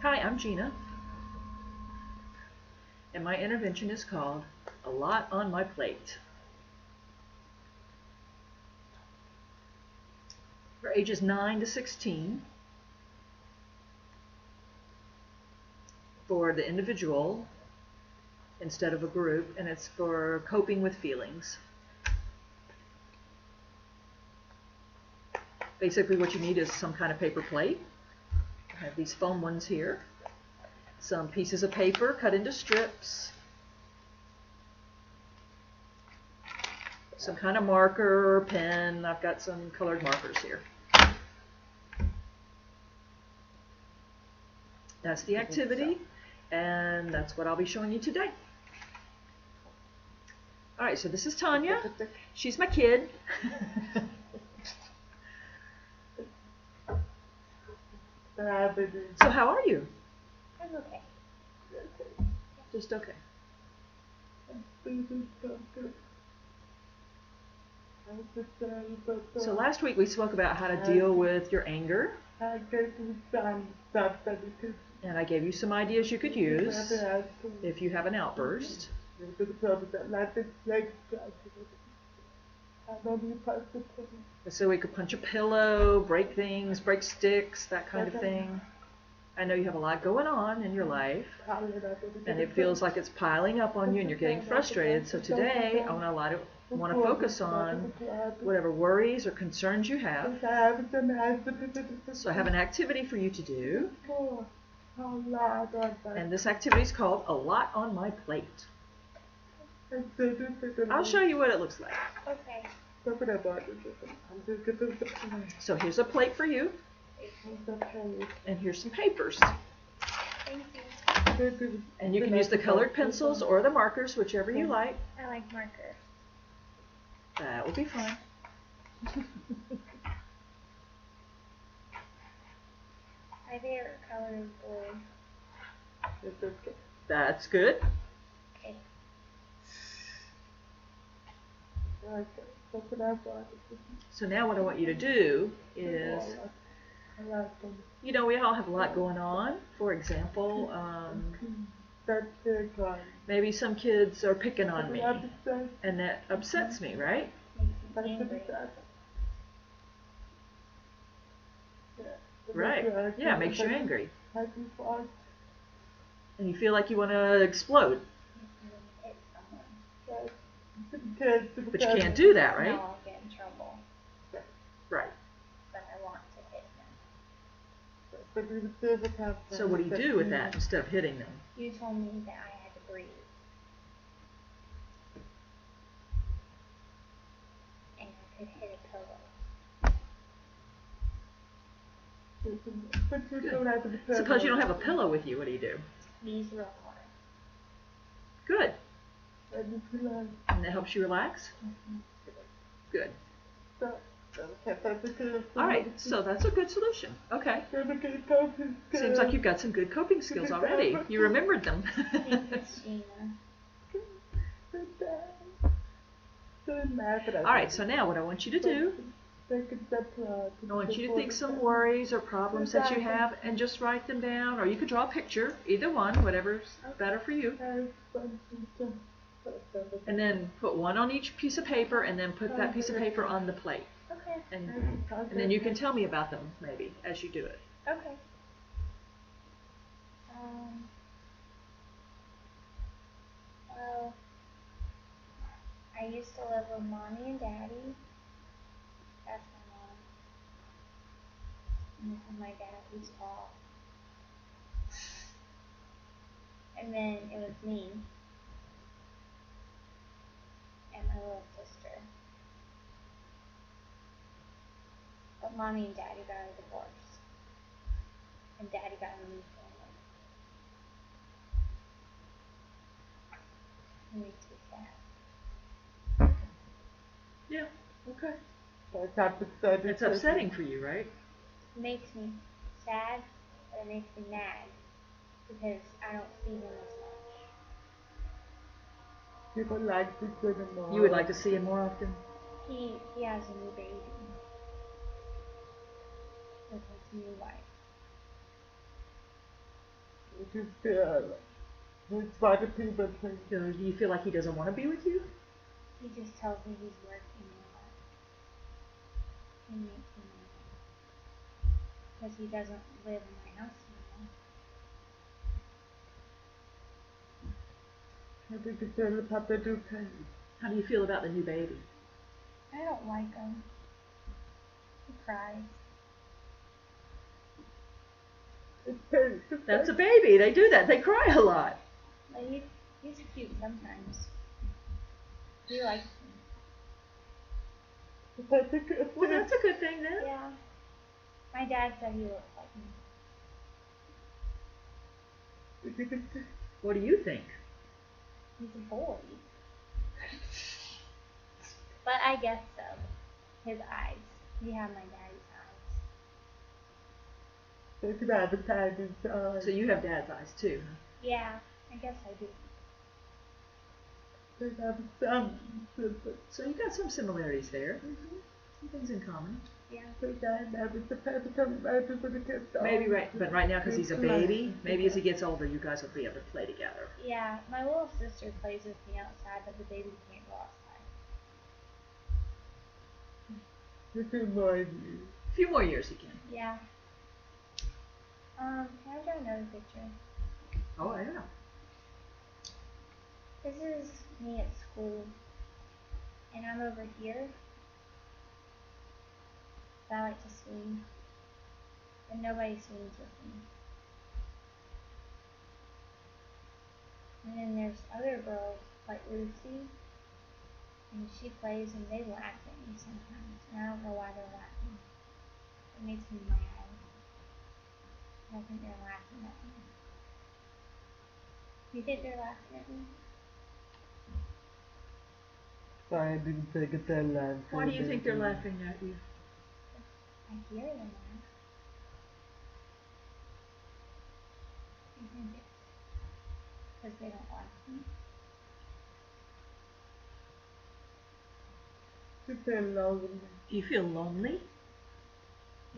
Hi, I'm Gina, and my intervention is called A Lot on My Plate. For ages 9 to 16, for the individual instead of a group, and it's for coping with feelings. Basically what you need is some kind of paper plate. I have these foam ones here. Some pieces of paper cut into strips. Some kind of marker or pen. I've got some colored markers here. That's the activity, and that's what I'll be showing you today. Alright, so this is Tanya. She's my kid. So how are you? I'm okay. Just okay. So last week we spoke about how to deal with your anger. And I gave you some ideas you could use if you have an outburst. So we could punch a pillow, break things, break sticks, that kind of thing. I know you have a lot going on in your life, and it feels like it's piling up on you and you're getting frustrated. So today I want to focus on whatever worries or concerns you have. So I have an activity for you to do, and this activity is called A Lot on My Plate. I'll show you what it looks like. Okay. So here's a plate for you, and here's some papers. Thank you. And you can use the colored pencils or the markers, whichever you like. I like marker. That will be fine. My favorite color is blue. That's good. Okay. So now what I want you to do is, you know, we all have a lot going on. For example, maybe some kids are picking on me, and that upsets me, right? Makes me angry. Right. Yeah, it makes you angry. And you feel like you want to explode. Hit someone. But you can't do that, right? No, I'll get in trouble. Right. But I want to hit them. So what do you do with that instead of hitting them? You told me that I had to breathe. And I could hit a pillow. Good. Suppose you don't have a pillow with you, what do you do? Knees real hard. Good. And that helps you relax? Good. Alright, so that's a good solution. Okay. Seems like you've got some good coping skills already. You remembered them. Thanks, Gina. Alright, so now what I want you to do, I want you to think some worries or problems that you have and just write them down, or you could draw a picture, either one, whatever's better for you. And then put one on each piece of paper, and then put that piece of paper on the plate. Okay. And then you can tell me about them, maybe, as you do it. Okay. Well, I used to live with Mommy and Daddy. That's my mom. And this is my dad, who's tall. And then it was me. And my little sister. But Mommy and Daddy got a divorce. And Daddy got a new family. It makes me sad. Yeah, okay. It's upsetting for you, right? It makes me sad, but it makes me mad. Because I don't see him as much. You would like to see him more often? He has a new baby. With his new wife. Do you feel like he doesn't want to be with you? He just tells me he's working a lot. He makes me mad. Because he doesn't live in my house anymore. How do you feel about the new baby? I don't like him. He cries. That's a baby. They do that. They cry a lot. But he's cute sometimes. He likes me. Well, that's a good thing then. Yeah. My dad said he looked like me. What do you think? He's a boy. But I guess so. His eyes. He had my daddy's eyes. So you have dad's eyes too. Yeah, I guess I do. So you got some similarities there. Mm-hmm. Some things in common. Yeah. Maybe but right now because he's a baby, maybe as he gets older you guys will be able to play together. Yeah, my little sister plays with me outside, but the baby can't go outside. A few more years he can. Yeah. Can I draw another picture? Oh, yeah. This is me at school, and I'm over here. I like to swing, but nobody swings with me. And then there's other girls like Lucy, and she plays, and they laugh at me sometimes, and I don't know why they're laughing. It makes me mad. I think they're laughing at me. You think they're laughing at me? Why do you think they're laughing at you? I hear them laugh. You think it's because they don't like me? Do you feel lonely?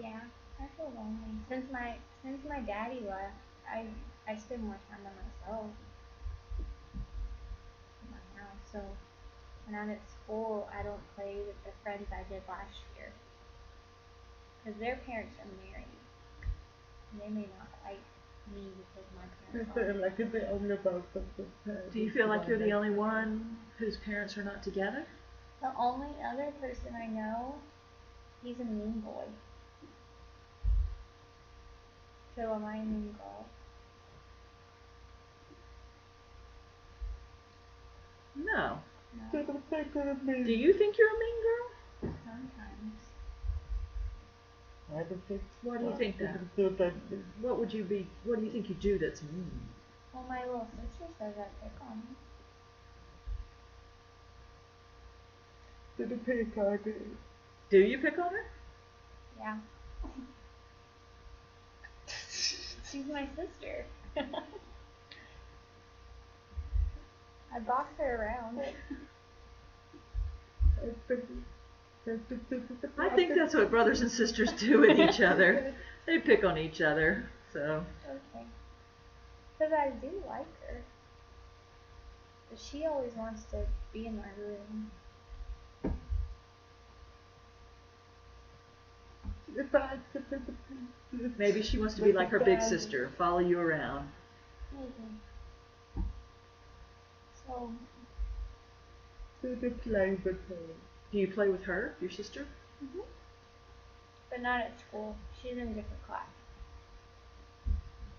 Yeah, I feel lonely. Since my daddy left, I spend more time by myself in my house. So when I'm at school, I don't play with the friends I did last year because their parents are married, and they may not like me because my parents are. Do you feel like you're the only one whose parents are not together? The only other person I know, he's a mean boy. So am I a mean girl? No. No. Do you think you're a mean girl? Sometimes. Why do you think that? What do you think you do that's mean? Well, my little sister says I pick on her. Do you pick on her? Yeah. She's my sister. I boss her around. I think that's what brothers and sisters do with each other. They pick on each other. So. Okay. Because I do like her. But she always wants to be in my room. Maybe she wants to be like her big sister, follow you around. Maybe. So. Do you play with her, your sister? Mm-hmm. But not at school. She's in a different class.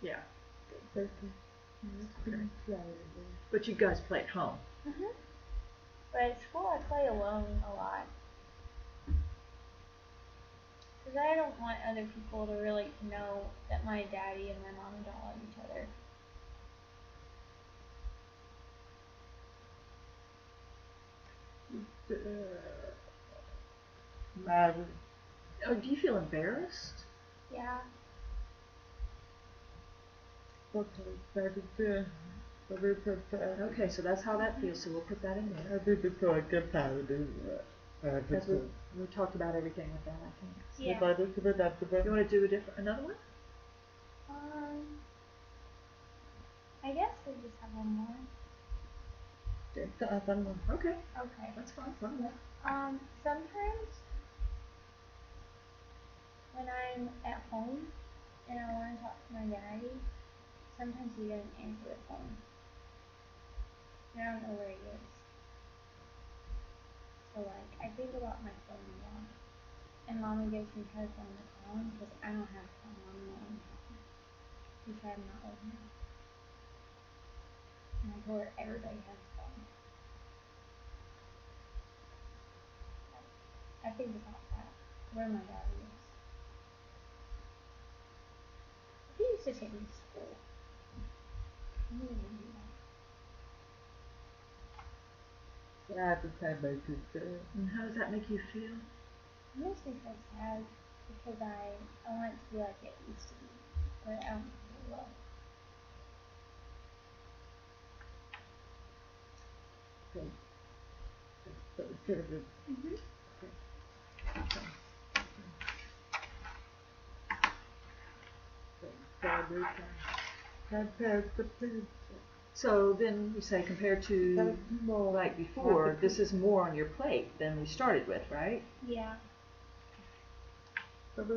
Yeah. Okay. But you guys play at home. Mm-hmm. But at school I play alone a lot. Because I don't want other people to really know that my daddy and my mom don't love each other. Oh, do you feel embarrassed? Yeah. Okay, so that's how that feels, so we'll put that in there. Because we talked about everything with that, I think. Yeah. You want to do another one? I guess we just have one more. Okay, Okay. that's fine. One more. Sometimes when I'm at home and I want to talk to my daddy, sometimes he doesn't answer the phone. And I don't know where he is. So like, I think about my phone a lot. And Mommy gives me her phone to call him because I don't have a phone. Mommy won't let me have one. Because I'm not old enough. And I told her everybody has a phone. I think about that. Where my daddy is. He used to take me to school. He didn't do that. And how does that make you feel? It makes me feel sad because I want it to be like it used to be. But I don't feel well. So then you say compared to like before, this is more on your plate than we started with, right? Yeah. And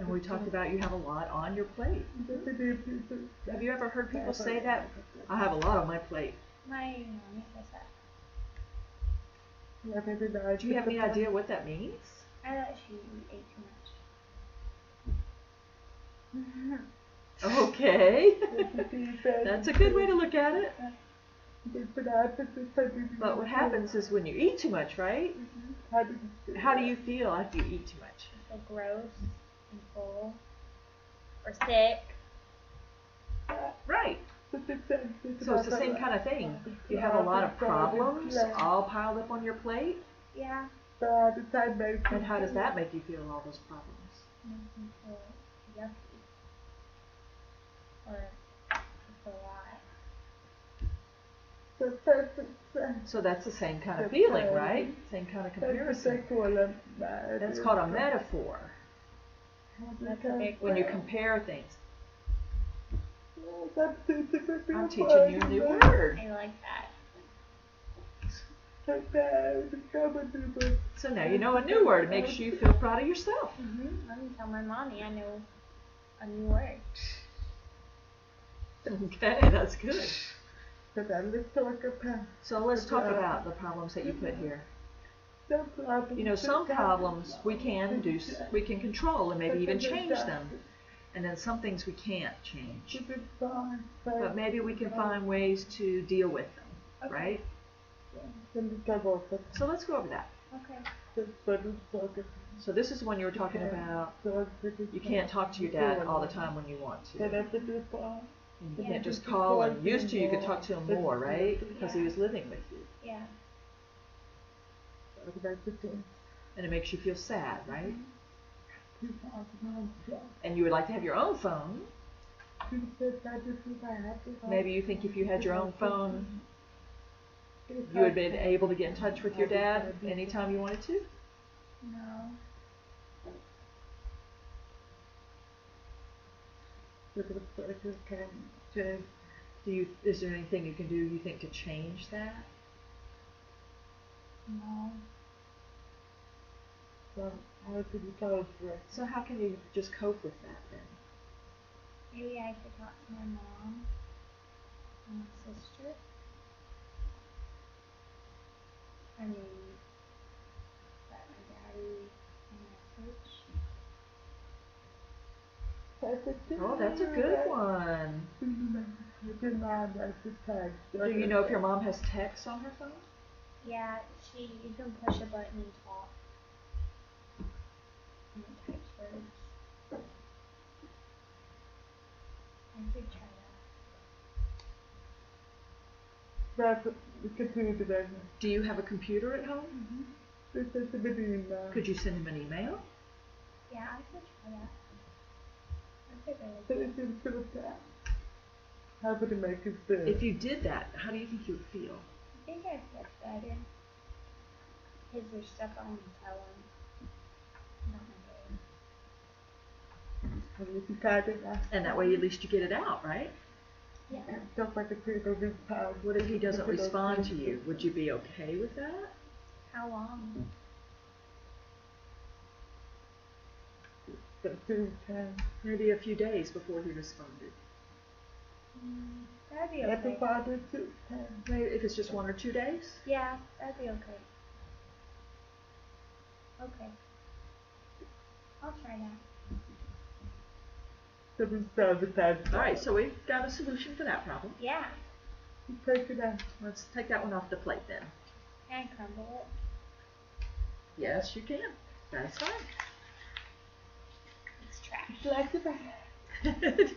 we talked about you have a lot on your plate. Have you ever heard people say that? I have a lot on my plate. My mommy says that. Do you have any idea what that means? I thought she ate too much. Okay. That's a good way to look at it. But what happens is when you eat too much, right? How do you feel after you eat too much? I feel gross and full. Or sick. Right. So it's the same kind of thing. You have a lot of problems all piled up on your plate. Yeah. And how does that make you feel, all those problems? Makes me feel yucky. Or it's a lot. So that's the same kind of feeling, right? Same kind of comparison. That's called a metaphor. That's a big When you word. compare things. I'm teaching you a new word. I like that. So now you know a new word. It makes you feel proud of yourself. Let me tell my mommy I know a new word. Okay, that's good. So let's talk about the problems that you put here. You know, some problems we can control and maybe even change them. And then some things we can't change. But maybe we can find ways to deal with them, right? So let's go over that. Okay. So this is when you were talking about you can't talk to your dad all the time when you want to. And you can't just call him. Used to you could talk to him more, right? Because he was living with you. Yeah. And it makes you feel sad, right? And you would like to have your own phone. Maybe you think if you had your own phone, you would be able to get in touch with your dad anytime you wanted to? No. Is there anything you can do, you think, to change that? No. So how can you just cope with that then? Maybe I could talk to my mom and my sister. I mean, let my daddy a message. Oh, that's a good one. Do you know if your mom has text on her phone? Yeah, you can push a button and talk. And it types words. I could try that. Do you have a computer at home? Could you send him an email? Yeah, I could try that. If you did that, how do you think you would feel? I think I'd feel better. Because there's stuff I want to tell him about my day. And that way at least you get it out, right? Yeah. What if he doesn't respond to you? Would you be okay with that? How long? Maybe a few days before he responded. That'd be okay. Maybe if it's just 1 or 2 days? Yeah, that'd be okay. Okay. I'll try that. Alright, so we've got a solution for that problem. Yeah. Let's take that one off the plate then. Can I crumble it? Yes, you can. That's fine. It's trash. Do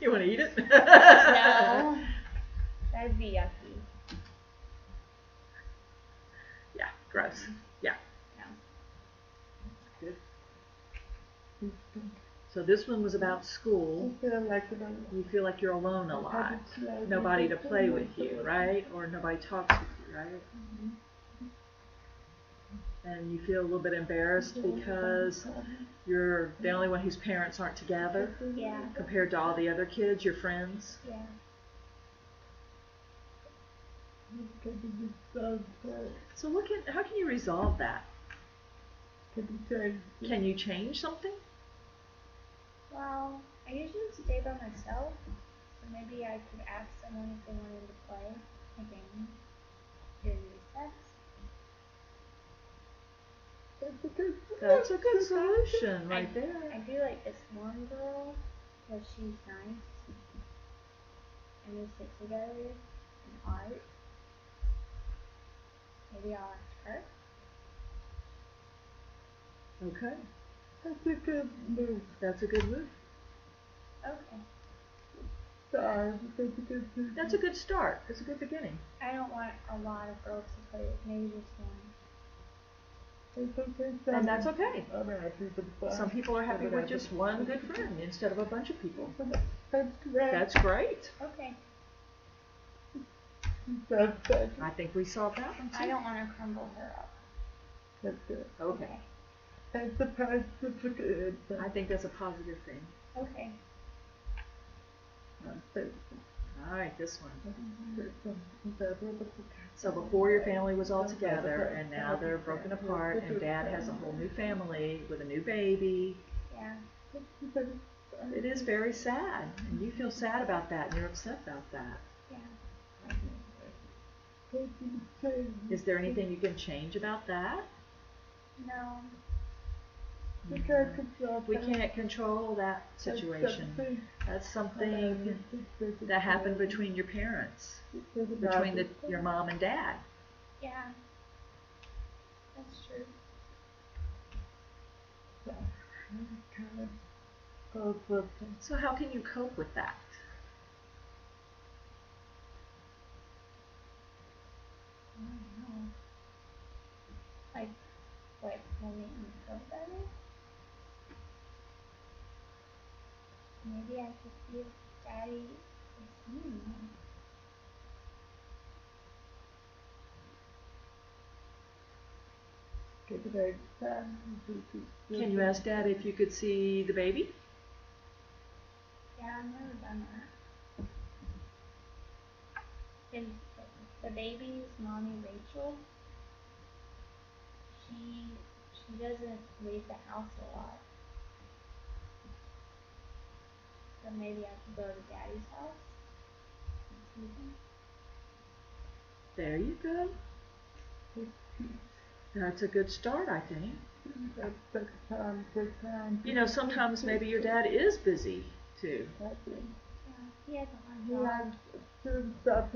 you want to eat it? No. That'd be yucky. Yeah, gross. Yeah. No. Good. So this one was about school. You feel like you're alone a lot. Nobody to play with you, right? Or nobody talks with you, right? Mm-hmm. And you feel a little bit embarrassed because you're the only one whose parents aren't together. Yeah. Compared to all the other kids, your friends. Yeah. So how can you resolve that? Can you change something? Well, I usually stay by myself, so maybe I could ask someone if they wanted to play a game during recess. That's a good solution right there. I do like this one girl, because she's nice, and we sit together in art. Maybe I'll ask her. Okay. That's a good move. That's a good move. Okay. That's a good start. That's a good beginning. I don't want a lot of girls to play with, maybe just one. And that's okay. Some people are happy with just one good friend instead of a bunch of people. That's great. Okay. I think we solved that one too. I don't want to crumble her up. That's good. Okay. That's a positive. I think that's a positive thing. Okay. Alright, this one. So before your family was all together and now they're broken apart and Dad has a whole new family with a new baby. Yeah. It is very sad and you feel sad about that and you're upset about that. Yeah. Is there anything you can change about that? No. We can't control that situation. That's something that happened between your parents, between your mom and dad. Yeah. That's true. So how can you cope with that? I don't know. Like, what will make me feel better? Maybe I could see if Daddy is seeing me. Can you ask Dad if you could see the baby? Yeah, I've never done that. And the baby's mommy, Rachel, she doesn't leave the house a lot. So maybe I could go to Daddy's house and see him. There you go. That's a good start, I think. You know, sometimes maybe your dad is busy too. Yeah, he has a hard job.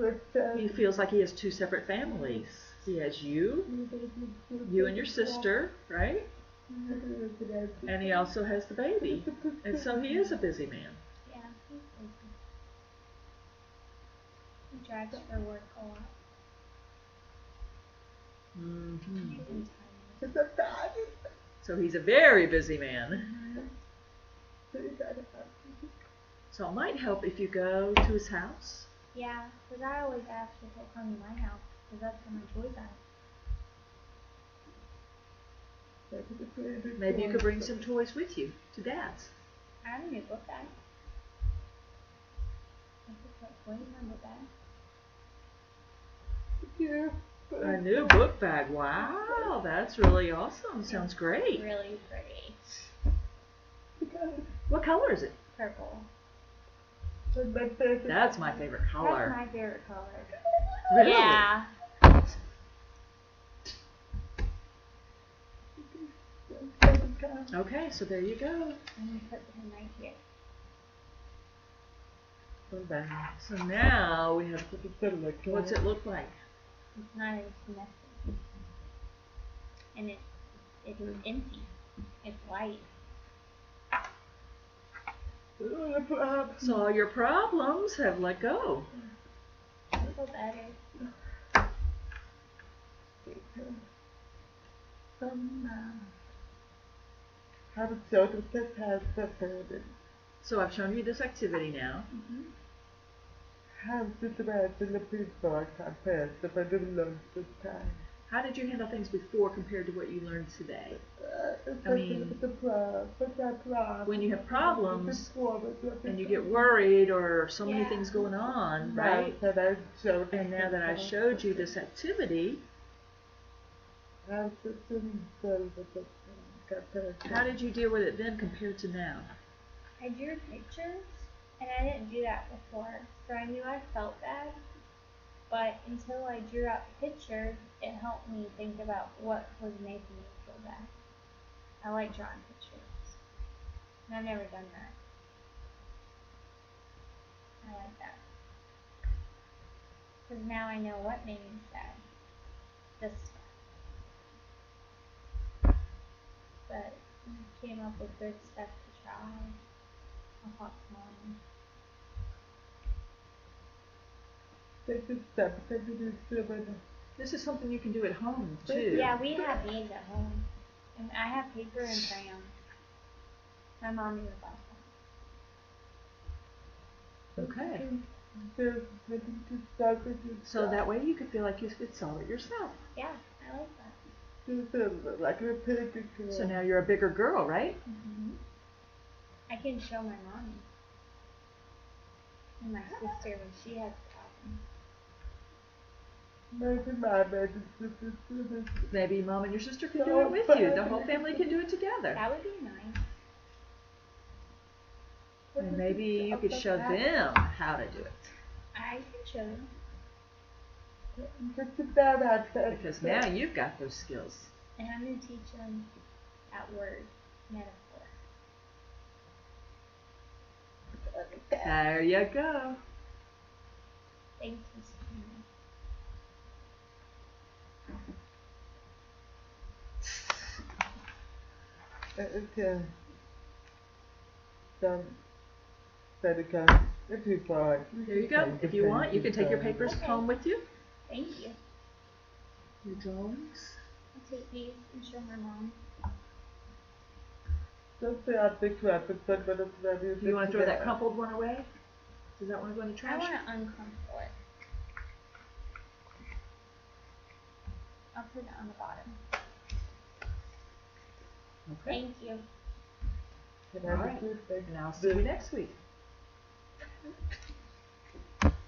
He feels like he has two separate families. He has you and your sister, right? Mm-hmm. And he also has the baby. And so he is a busy man. Yeah, he's busy. He drives for work a lot. Mm-hmm. He's in Thailand. So he's a very busy man. Mm-hmm. So it might help if you go to his house. Yeah, because I always ask if he'll come to my house, because that's where my toys are. Maybe you could bring some toys with you to Dad's. I have a new book bag. I could put What do you remember that? Yeah. A new book bag. Wow, that's really awesome. Sounds great. Really pretty. What color is it? Purple. That's my favorite color. That's my favorite color. Really? Yeah. Okay, so there you go. I'm gonna put him right here. So now we have, what's it look like? It's not as messy. And it's empty. It's light. So all your problems have let go. I feel better. So I've shown you this activity now. How did you handle things before compared to what you learned today? I mean, when you have problems and you get worried or so many things going on, right? And now that I showed you this activity, how did you deal with it then compared to now? I drew pictures, and I didn't do that before, so I knew I felt bad. But until I drew out the picture, it helped me think about what was making me feel bad. I like drawing pictures, and I've never done that. I like that. Because now I know what made me sad. This stuff. But I came up with good stuff to try. I'll talk to Mom. This is something you can do at home too. Yeah, we have these at home. And I have paper and crayons. My mom even bought them. Okay. So that way you could feel like you could solve it yourself. Yeah, I like that. So now you're a bigger girl, right? I can show my mommy and my sister when she has problems. Maybe Mom and your sister can do it with you. The whole family can do it together. That would be nice. And maybe you could show them how to do it. I can show them. Because now you've got those skills. And I'm going to teach them that word, metaphor. There you go. Thank you, There you go. If you want, you can take your papers home with you. Thank you. Your drawings. I'll take these and show my mom. Do you want to throw that crumpled one away? Does that one go in the trash? I want to uncrumple it. I'll put it on the bottom. Okay. Thank you. All right. And I'll see you next week.